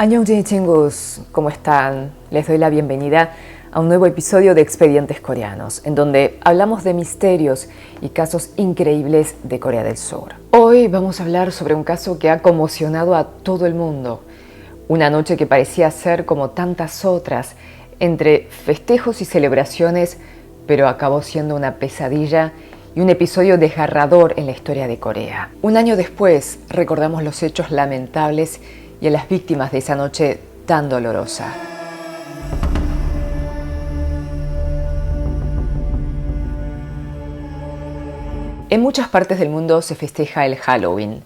Annyeonghaseyo chingus, ¿cómo están? Les doy la bienvenida a un nuevo episodio de Expedientes Coreanos, en donde hablamos de misterios y casos increíbles de Corea del Sur. Hoy vamos a hablar sobre un caso que ha conmocionado a todo el mundo. Una noche que parecía ser como tantas otras, entre festejos y celebraciones, pero acabó siendo una pesadilla y un episodio desgarrador en la historia de Corea. Un año después, recordamos los hechos lamentables y a las víctimas de esa noche tan dolorosa. En muchas partes del mundo se festeja el Halloween,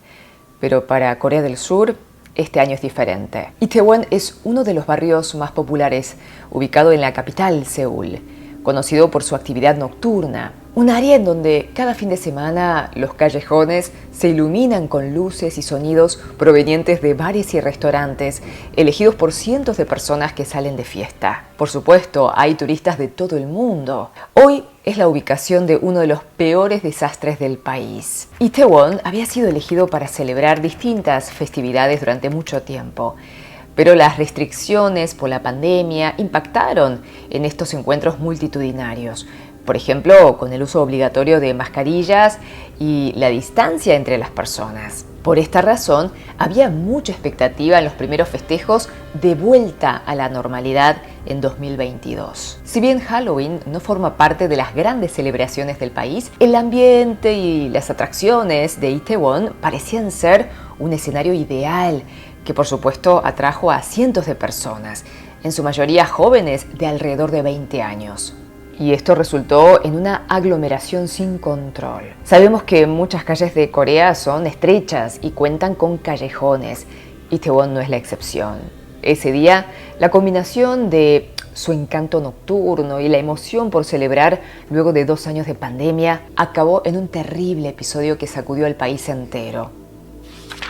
pero para Corea del Sur este año es diferente. Itaewon es uno de los barrios más populares, ubicado en la capital, Seúl, conocido por su actividad nocturna. Un área en donde cada fin de semana los callejones se iluminan con luces y sonidos provenientes de bares y restaurantes, elegidos por cientos de personas que salen de fiesta. Por supuesto, hay turistas de todo el mundo. Hoy es la ubicación de uno de los peores desastres del país. Itaewon había sido elegido para celebrar distintas festividades durante mucho tiempo, pero las restricciones por la pandemia impactaron en estos encuentros multitudinarios. Por ejemplo, con el uso obligatorio de mascarillas y la distancia entre las personas. Por esta razón, había mucha expectativa en los primeros festejos de vuelta a la normalidad en 2022. Si bien Halloween no forma parte de las grandes celebraciones del país, el ambiente y las atracciones de Itaewon parecían ser un escenario ideal que por supuesto atrajo a cientos de personas, en su mayoría jóvenes de alrededor de 20 años. Y esto resultó en una aglomeración sin control. Sabemos que muchas calles de Corea son estrechas y cuentan con callejones. Itaewon no es la excepción. Ese día, la combinación de su encanto nocturno y la emoción por celebrar luego de 2 años de pandemia acabó en un terrible episodio que sacudió al país entero.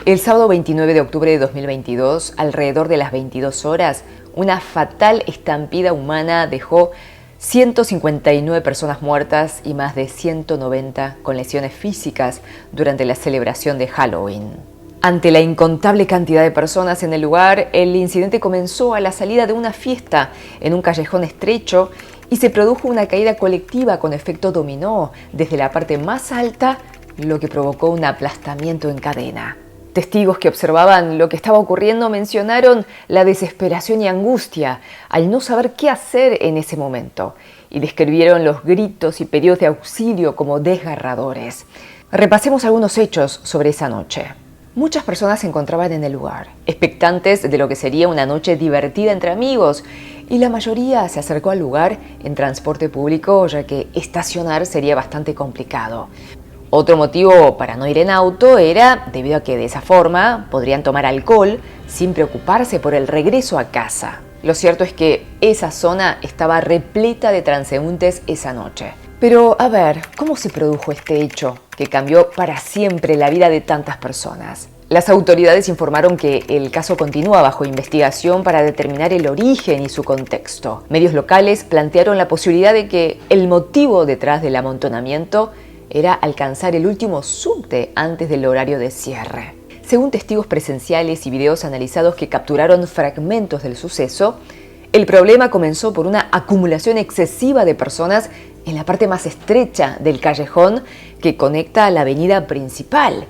El sábado 29 de octubre de 2022, alrededor de las 22 horas, una fatal estampida humana dejó 159 personas muertas y más de 190 con lesiones físicas durante la celebración de Halloween. Ante la incontable cantidad de personas en el lugar, el incidente comenzó a la salida de una fiesta en un callejón estrecho y se produjo una caída colectiva con efecto dominó desde la parte más alta, lo que provocó un aplastamiento en cadena. Testigos que observaban lo que estaba ocurriendo mencionaron la desesperación y angustia al no saber qué hacer en ese momento y describieron los gritos y pedidos de auxilio como desgarradores. Repasemos algunos hechos sobre esa noche. Muchas personas se encontraban en el lugar, expectantes de lo que sería una noche divertida entre amigos, y la mayoría se acercó al lugar en transporte público, ya que estacionar sería bastante complicado. Otro motivo para no ir en auto era debido a que de esa forma podrían tomar alcohol sin preocuparse por el regreso a casa. Lo cierto es que esa zona estaba repleta de transeúntes esa noche. Pero a ver, ¿cómo se produjo este hecho que cambió para siempre la vida de tantas personas? Las autoridades informaron que el caso continúa bajo investigación para determinar el origen y su contexto. Medios locales plantearon la posibilidad de que el motivo detrás del amontonamiento era alcanzar el último subte antes del horario de cierre. Según testigos presenciales y videos analizados que capturaron fragmentos del suceso, el problema comenzó por una acumulación excesiva de personas en la parte más estrecha del callejón que conecta a la avenida principal.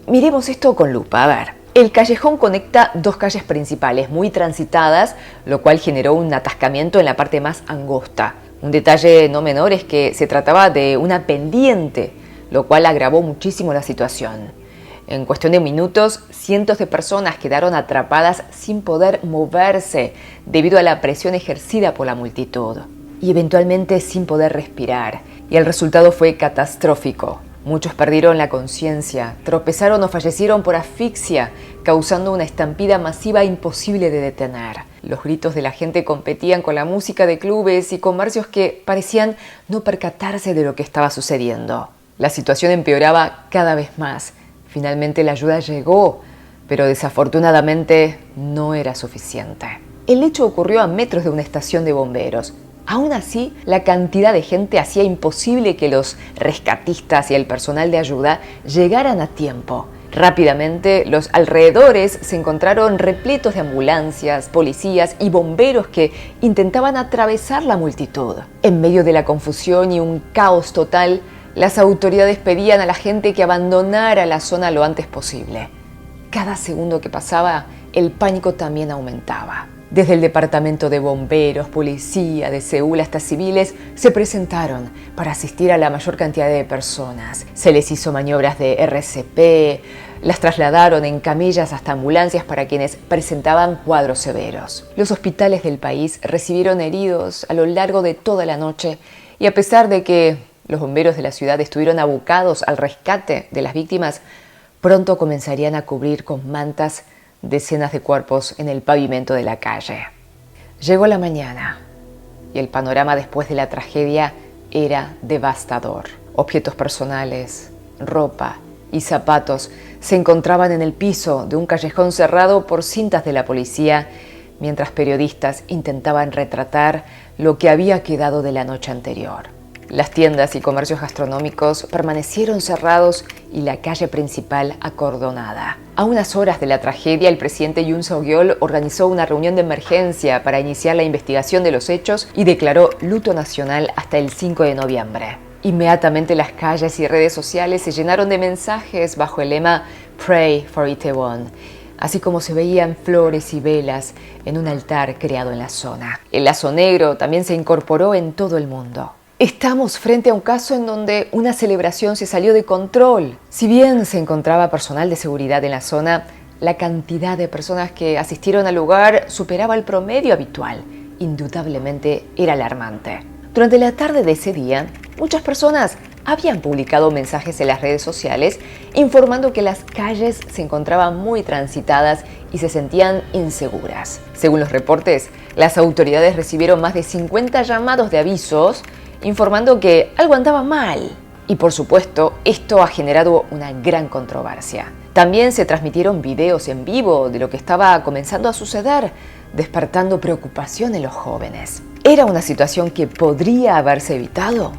Miremos esto con lupa, a ver. El callejón conecta 2 calles principales muy transitadas, lo cual generó un atascamiento en la parte más angosta. Un detalle no menor es que se trataba de una pendiente, lo cual agravó muchísimo la situación. En cuestión de minutos, cientos de personas quedaron atrapadas sin poder moverse debido a la presión ejercida por la multitud y eventualmente sin poder respirar. Y el resultado fue catastrófico. Muchos perdieron la conciencia, tropezaron o fallecieron por asfixia, causando una estampida masiva imposible de detener. Los gritos de la gente competían con la música de clubes y comercios que parecían no percatarse de lo que estaba sucediendo. La situación empeoraba cada vez más. Finalmente la ayuda llegó, pero desafortunadamente no era suficiente. El hecho ocurrió a metros de una estación de bomberos. Aún así, la cantidad de gente hacía imposible que los rescatistas y el personal de ayuda llegaran a tiempo. Rápidamente, los alrededores se encontraron repletos de ambulancias, policías y bomberos que intentaban atravesar la multitud. En medio de la confusión y un caos total, las autoridades pedían a la gente que abandonara la zona lo antes posible. Cada segundo que pasaba, el pánico también aumentaba. Desde el departamento de bomberos, policía de Seúl hasta civiles se presentaron para asistir a la mayor cantidad de personas. Se les hizo maniobras de RCP, las trasladaron en camillas hasta ambulancias para quienes presentaban cuadros severos. Los hospitales del país recibieron heridos a lo largo de toda la noche y a pesar de que los bomberos de la ciudad estuvieron abocados al rescate de las víctimas, pronto comenzarían a cubrir con mantas decenas de cuerpos en el pavimento de la calle. Llegó la mañana y el panorama después de la tragedia era devastador. Objetos personales, ropa y zapatos se encontraban en el piso de un callejón cerrado por cintas de la policía, mientras periodistas intentaban retratar lo que había quedado de la noche anterior. Las tiendas y comercios gastronómicos permanecieron cerrados y la calle principal acordonada. A unas horas de la tragedia, el presidente Yoon Suk-yeol organizó una reunión de emergencia para iniciar la investigación de los hechos y declaró luto nacional hasta el 5 de noviembre. Inmediatamente las calles y redes sociales se llenaron de mensajes bajo el lema Pray for Itaewon, así como se veían flores y velas en un altar creado en la zona. El lazo negro también se incorporó en todo el mundo. Estamos frente a un caso en donde una celebración se salió de control. Si bien se encontraba personal de seguridad en la zona, la cantidad de personas que asistieron al lugar superaba el promedio habitual. Indudablemente era alarmante. Durante la tarde de ese día, muchas personas habían publicado mensajes en las redes sociales informando que las calles se encontraban muy transitadas y se sentían inseguras. Según los reportes, las autoridades recibieron más de 50 llamados de avisos informando que algo andaba mal. Y por supuesto, esto ha generado una gran controversia. También se transmitieron videos en vivo de lo que estaba comenzando a suceder, despertando preocupación en los jóvenes. ¿Era una situación que podría haberse evitado?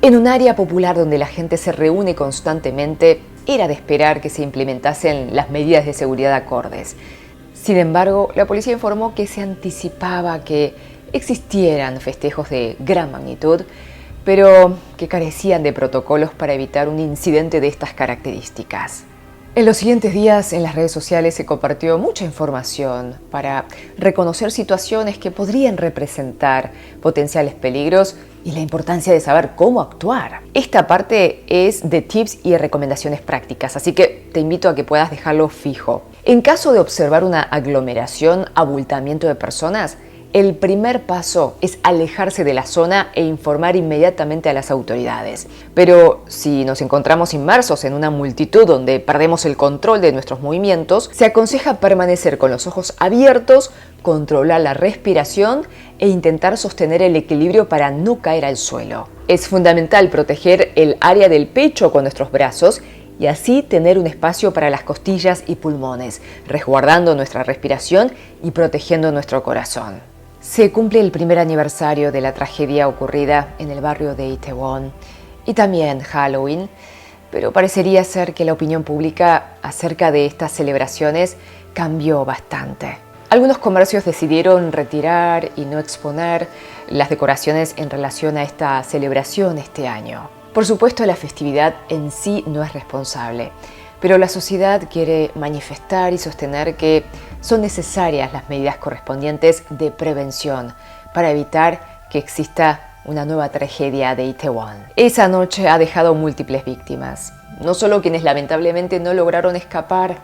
En un área popular donde la gente se reúne constantemente, era de esperar que se implementasen las medidas de seguridad acordes. Sin embargo, la policía informó que se anticipaba que existieran festejos de gran magnitud, pero que carecían de protocolos para evitar un incidente de estas características. En los siguientes días, en las redes sociales se compartió mucha información para reconocer situaciones que podrían representar potenciales peligros y la importancia de saber cómo actuar. Esta parte es de tips y recomendaciones prácticas, así que te invito a que puedas dejarlo fijo. En caso de observar una aglomeración, abultamiento de personas, el primer paso es alejarse de la zona e informar inmediatamente a las autoridades. Pero si nos encontramos inmersos en una multitud donde perdemos el control de nuestros movimientos, se aconseja permanecer con los ojos abiertos, controlar la respiración e intentar sostener el equilibrio para no caer al suelo. Es fundamental proteger el área del pecho con nuestros brazos y así tener un espacio para las costillas y pulmones, resguardando nuestra respiración y protegiendo nuestro corazón. Se cumple el primer aniversario de la tragedia ocurrida en el barrio de Itaewon y también Halloween, pero parecería ser que la opinión pública acerca de estas celebraciones cambió bastante. Algunos comercios decidieron retirar y no exponer las decoraciones en relación a esta celebración este año. Por supuesto, la festividad en sí no es responsable, pero la sociedad quiere manifestar y sostener que son necesarias las medidas correspondientes de prevención para evitar que exista una nueva tragedia de Itaewon. Esa noche ha dejado múltiples víctimas, no solo quienes lamentablemente no lograron escapar,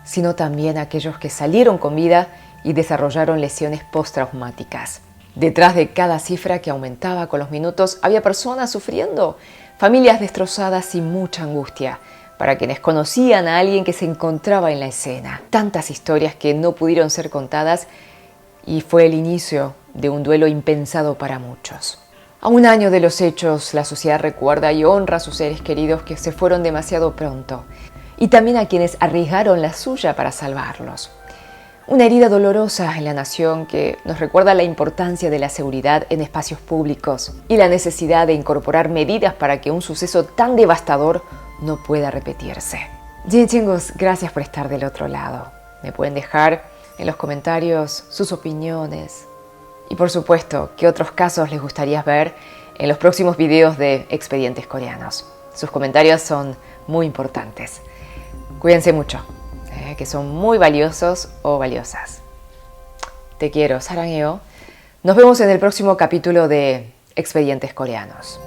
sino también aquellos que salieron con vida y desarrollaron lesiones postraumáticas. Detrás de cada cifra que aumentaba con los minutos había personas sufriendo, familias destrozadas y mucha angustia para quienes conocían a alguien que se encontraba en la escena. Tantas historias que no pudieron ser contadas y fue el inicio de un duelo impensado para muchos. A un año de los hechos, la sociedad recuerda y honra a sus seres queridos que se fueron demasiado pronto y también a quienes arriesgaron la suya para salvarlos. Una herida dolorosa en la nación que nos recuerda la importancia de la seguridad en espacios públicos y la necesidad de incorporar medidas para que un suceso tan devastador no pueda repetirse. Bien, chicos, gracias por estar del otro lado. Me pueden dejar en los comentarios sus opiniones. Y por supuesto, ¿qué otros casos les gustaría ver en los próximos videos de Expedientes Coreanos? Sus comentarios son muy importantes. Cuídense mucho, que son muy valiosos o valiosas. Te quiero, 사랑해요. Nos vemos en el próximo capítulo de Expedientes Coreanos.